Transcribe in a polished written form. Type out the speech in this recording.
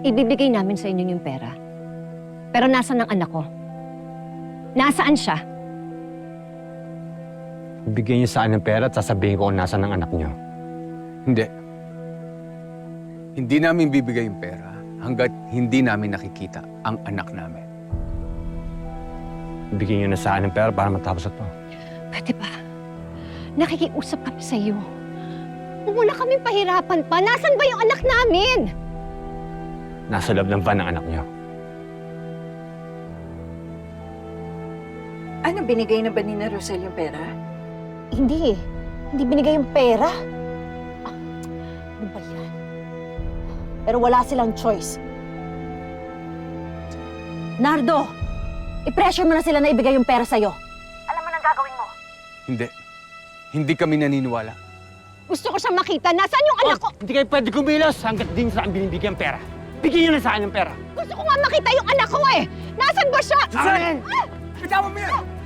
ibibigay namin sa inyo yung pera. Pero nasaan ang anak ko? Nasaan siya? Bigyan niyo sa akin ng pera at sasabihin ko kung nasaan ang anak niyo. Hindi. Hindi namin bibigay yung pera hanggat hindi namin nakikita ang anak namin. Bigyan niyo na sa akin ng pera para matapos ito. Pwede ba? Nakikiusap kami sa iyo. Huwag mo na kaming pahirapan pa. Nasaan ba yung anak namin? Nasa loob ng van ng anak niyo. Ano, binigay na ba ni na Rosel yung pera? Hindi eh. Hindi binigay yung pera. Ano ba yan? Pero wala silang choice. Nardo, i-pressure mo na sila na ibigay yung pera sa'yo. Alam mo nang gagawin mo. Hindi. Hindi kami naniniwala. Gusto ko siyang makita. Nasaan yung anak ko? Hindi kayo pwede kumilos hanggat din sa akin binibigyan pera. Bigyan niyo na sa akin ng pera. Gusto ko nga makita yung anak ko eh! Nasaan ba siya? Sa akin! Bitawan mo yan!